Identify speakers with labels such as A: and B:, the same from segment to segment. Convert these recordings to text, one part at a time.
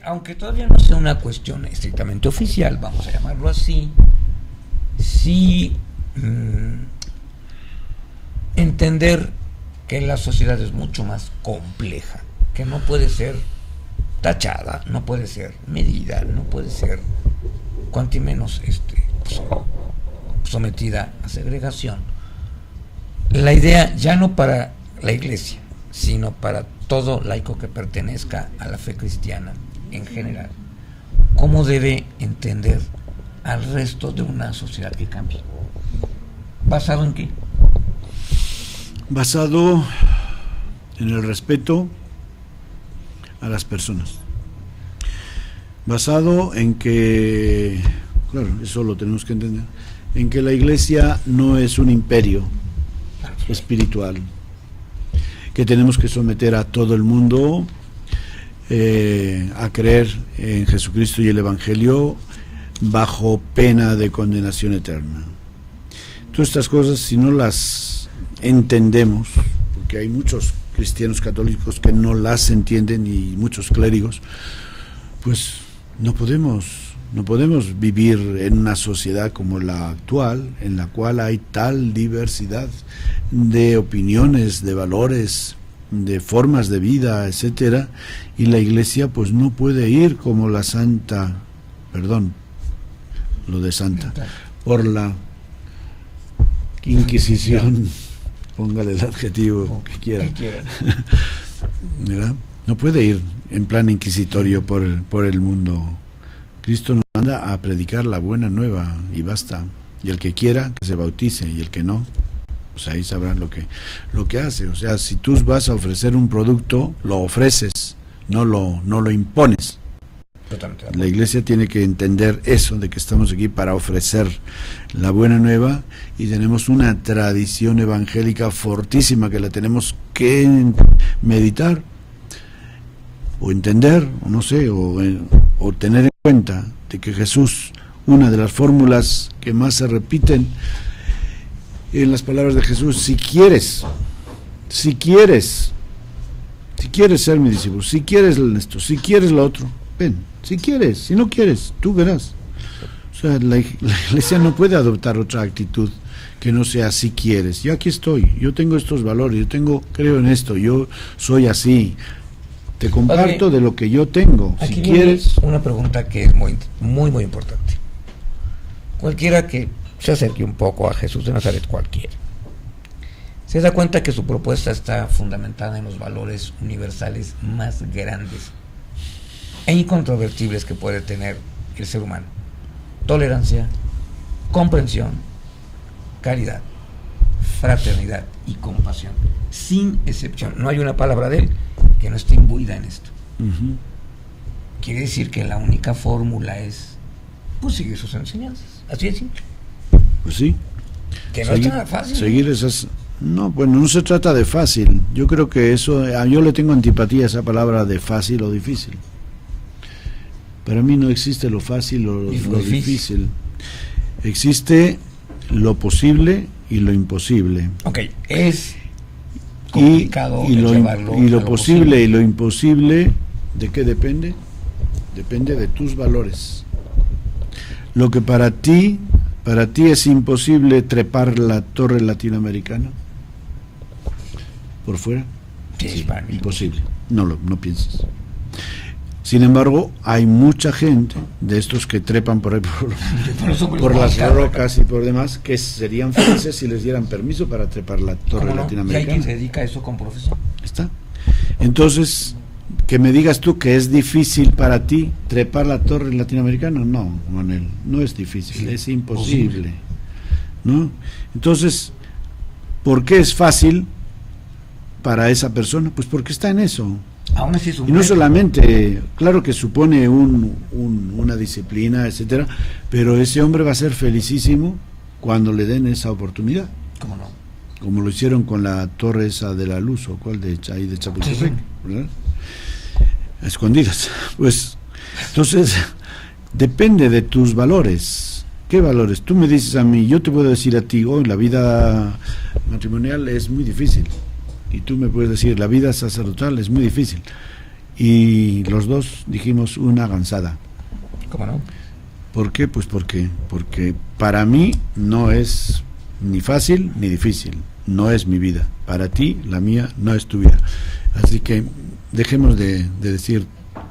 A: aunque todavía no sea una cuestión estrictamente oficial, vamos a llamarlo así, sí entender que la sociedad es mucho más compleja, que no puede ser tachada, no puede ser medida, no puede ser cuanto y menos sometida a segregación. La idea ya no para la Iglesia, sino para todo laico que pertenezca a la fe cristiana en general, cómo debe entender al resto de una sociedad que cambia. ¿Basado en qué?
B: Basado en el respeto a las personas. Basado en que, claro, eso lo tenemos que entender, en que la Iglesia no es un imperio espiritual, que tenemos que someter a todo el mundo a creer en Jesucristo y el Evangelio bajo pena de condenación eterna. Todas estas cosas, si no las entendemos, porque hay muchos cristianos católicos que no las entienden y muchos clérigos, pues no podemos vivir en una sociedad como la actual, en la cual hay tal diversidad de opiniones, de valores, de formas de vida, etcétera, y la Iglesia pues no puede ir como la santa, perdón, lo de santa, por la Inquisición, póngale el adjetivo que quiera, ¿verdad? No puede ir en plan inquisitorio por el mundo. Cristo nos manda a predicar la buena nueva y basta. Y el que quiera que se bautice, y el que no, pues ahí sabrán lo que hace. O sea, si tú vas a ofrecer un producto, lo ofreces, no lo impones. La Iglesia tiene que entender eso, de que estamos aquí para ofrecer la buena nueva, y tenemos una tradición evangélica fortísima que la tenemos que meditar o entender, o no sé, o tener en cuenta de que Jesús, una de las fórmulas que más se repiten en las palabras de Jesús: si quieres ser mi discípulo, si quieres esto, si quieres lo otro, ven. Si quieres, si no quieres, tú verás. O sea, la Iglesia no puede adoptar otra actitud que no sea si quieres. Yo aquí estoy, yo tengo estos valores, creo en esto, yo soy así. Te comparto, padre, de lo que yo tengo.
A: Aquí
B: si quieres.
A: Una pregunta que es muy, muy, muy importante. Cualquiera que se acerque un poco a Jesús de Nazaret, cualquiera, se da cuenta que su propuesta está fundamentada en los valores universales más grandes e incontrovertibles que puede tener el ser humano: tolerancia, comprensión, caridad, fraternidad y compasión, sin excepción. No hay una palabra de él que no esté imbuida en esto. Uh-huh. Quiere decir que la única fórmula es, pues, seguir sus enseñanzas, así de simple.
B: Pues sí.
A: Que no es tan fácil.
B: Seguir esas. No, bueno, no se trata de fácil. Yo creo que eso, yo le tengo antipatía a esa palabra de fácil o difícil. Para mí no existe lo fácil o lo difícil. Existe lo posible y lo imposible.
A: Ok, es complicado
B: y lo posible y lo imposible, ¿de qué depende? Depende de tus valores. Lo que para ti es imposible, trepar la torre latinoamericana por fuera,
A: sí,
B: imposible. No pienses. Sin embargo, hay mucha gente de estos que trepan por ahí por las rocas y por demás, que serían felices si les dieran permiso para trepar la torre latinoamericana.
A: ¿Y hay quien se dedica a eso con profesión?
B: ¿Está? Entonces, que me digas tú que es difícil para ti trepar la torre latinoamericana, no, Manuel, no es difícil, sí, es imposible, ¿no? Entonces, ¿por qué es fácil para esa persona? Pues porque está en eso.
A: Aún así es un
B: y no solamente, claro que supone una disciplina, etcétera, pero ese hombre va a ser felicísimo cuando le den esa oportunidad.
A: ¿Cómo no?
B: Como lo hicieron con la torre esa de la luz, o cuál de ahí de Chapultepec, ¿verdad? A escondidas. Pues, entonces, depende de tus valores. ¿Qué valores? Tú me dices a mí, yo te puedo decir a ti, la vida matrimonial es muy difícil. Y tú me puedes decir, la vida sacerdotal es muy difícil. y los dos dijimos una gansada.
A: ¿Cómo no?
B: ¿Por qué? Pues porque para mí no es ni fácil ni difícil, no es mi vida. Para ti, la mía no es tu vida. Así que dejemos de decir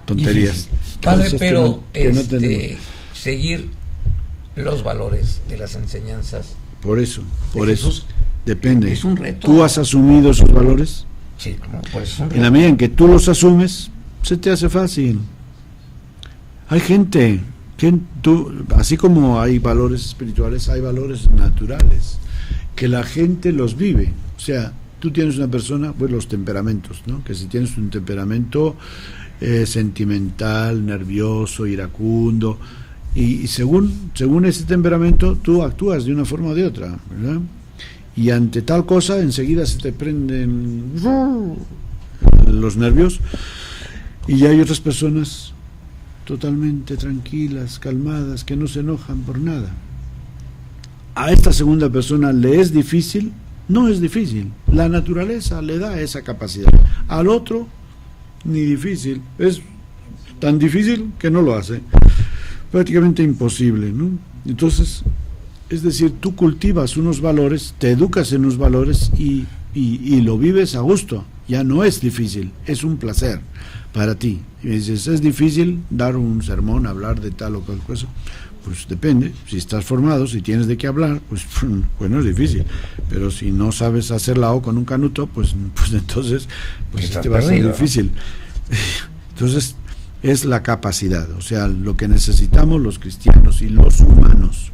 B: tonterías.
A: Padre, pero
B: que no tenemos.
A: Seguir los valores de las enseñanzas.
B: Por eso
A: Jesús,
B: depende.
A: es un reto.
B: ¿Tú has asumido esos valores?
A: Sí, por eso es un reto.
B: En la medida en que tú los asumes, se te hace fácil. Hay gente que así como hay valores espirituales, hay valores naturales, que la gente los vive. O sea, tú tienes una persona, pues los temperamentos, ¿no? Que si tienes un temperamento sentimental, nervioso, iracundo, y según ese temperamento tú actúas de una forma o de otra, ¿verdad? Y ante tal cosa enseguida se te prenden los nervios, y hay otras personas totalmente tranquilas, calmadas, que no se enojan por nada. A esta segunda persona le es difícil, no es difícil, la naturaleza le da esa capacidad. Al otro, ni difícil, es tan difícil que no lo hace, prácticamente imposible, ¿no? Entonces, es decir, tú cultivas unos valores, te educas en unos valores y lo vives a gusto, ya no es difícil, es un placer para ti. Y dices, es difícil dar un sermón, hablar de tal o cual cosa. Pues depende, si estás formado, si tienes de qué hablar, pues no es difícil. Pero si no sabes hacer la O con un canuto, pues entonces te va a ser difícil. Entonces, es la capacidad, o sea, lo que necesitamos los cristianos y los humanos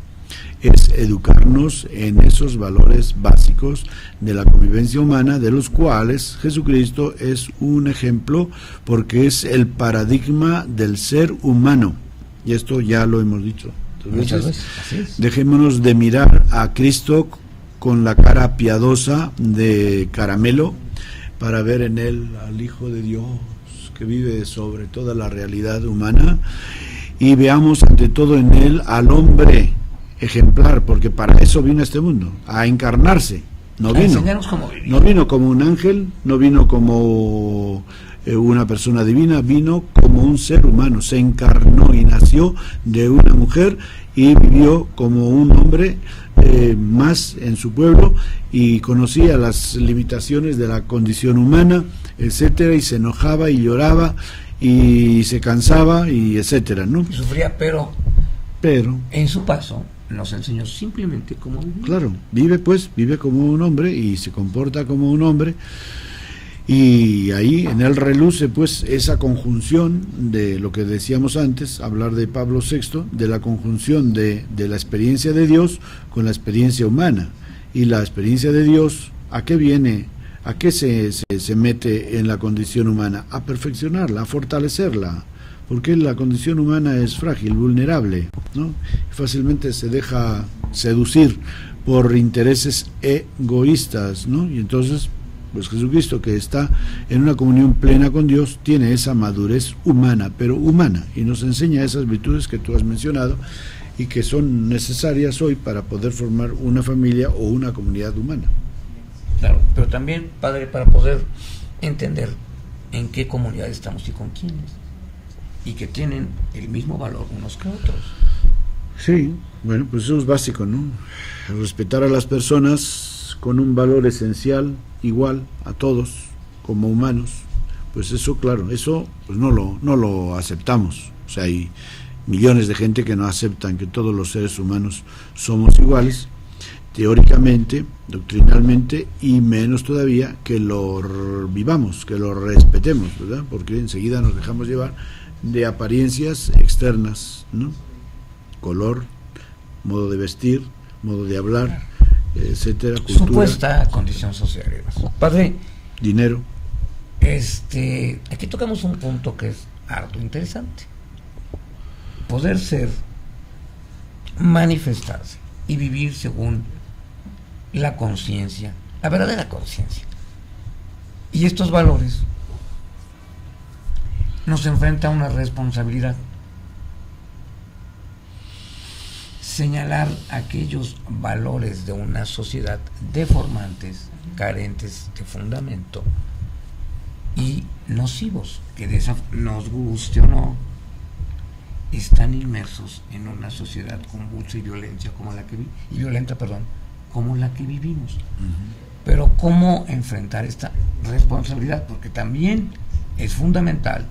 B: es educarnos en esos valores básicos de la convivencia humana, de los cuales Jesucristo es un ejemplo, porque es el paradigma del ser humano, y esto ya lo hemos dicho muchas veces. Así es. Dejémonos de mirar a Cristo con la cara piadosa de caramelo para ver en él al Hijo de Dios que vive sobre toda la realidad humana, y veamos ante todo en él al hombre ejemplar, porque para eso vino a este mundo, a encarnarse. No vino como un ángel, no vino como una persona divina, vino como un ser humano, se encarnó y nació de una mujer y vivió como un hombre más en su pueblo, y conocía las limitaciones de la condición humana, etcétera, y se enojaba y lloraba y se cansaba y etcétera, ¿no?
A: Y sufría, pero en su paso nos enseñó simplemente cómo vivir.
B: Claro, vive como un hombre y se comporta como un hombre, y ahí en él reluce pues esa conjunción de lo que decíamos antes, hablar de Pablo VI, de la conjunción de la experiencia de Dios con la experiencia humana. Y la experiencia de Dios, ¿a qué viene? ¿A qué se mete en la condición humana? A perfeccionarla, a fortalecerla, porque la condición humana es frágil, vulnerable, ¿no? Fácilmente se deja seducir por intereses egoístas, ¿no? Y entonces, pues Jesucristo, que está en una comunión plena con Dios, tiene esa madurez humana, pero humana, y nos enseña esas virtudes que tú has mencionado y que son necesarias hoy para poder formar una familia o una comunidad humana.
A: Claro, pero también, Padre, para poder entender en qué comunidad estamos y con quiénes, y que tienen el mismo valor unos que otros.
B: Sí, bueno, pues eso es básico, ¿no? Respetar a las personas con un valor esencial, igual a todos, como humanos, pues eso, claro, eso pues no lo aceptamos. O sea, hay millones de gente que no aceptan que todos los seres humanos somos iguales, teóricamente, doctrinalmente, y menos todavía que lo vivamos, que lo respetemos, ¿verdad? Porque enseguida nos dejamos llevar de apariencias externas, ¿no? Color, modo de vestir, modo de hablar, etcétera, cultura,
A: supuesta condición social. Padre,
B: dinero.
A: Aquí tocamos un punto que es harto interesante. Poder ser, manifestarse y vivir según la conciencia, la verdadera conciencia. Y estos valores nos enfrenta a una responsabilidad: señalar aquellos valores de una sociedad deformantes, carentes de fundamento, y nocivos, que nos guste o no, están inmersos en una sociedad convulsa y violencia como la que como la que vivimos. Pero ¿cómo enfrentar esta responsabilidad? Porque también es fundamental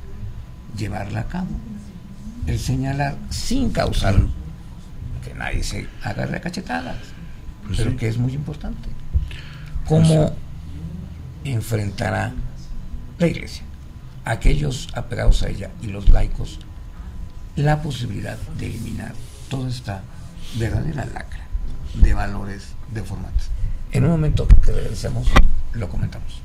A: llevarla a cabo. El señalar sin causar que nadie se agarre a cachetadas,
B: Pues
A: pero
B: sí.
A: que es muy importante. ¿Cómo enfrentará la Iglesia, aquellos apegados a ella y los laicos, la posibilidad de eliminar toda esta verdadera lacra de valores, de formatos? En un momento que regresemos, lo comentamos.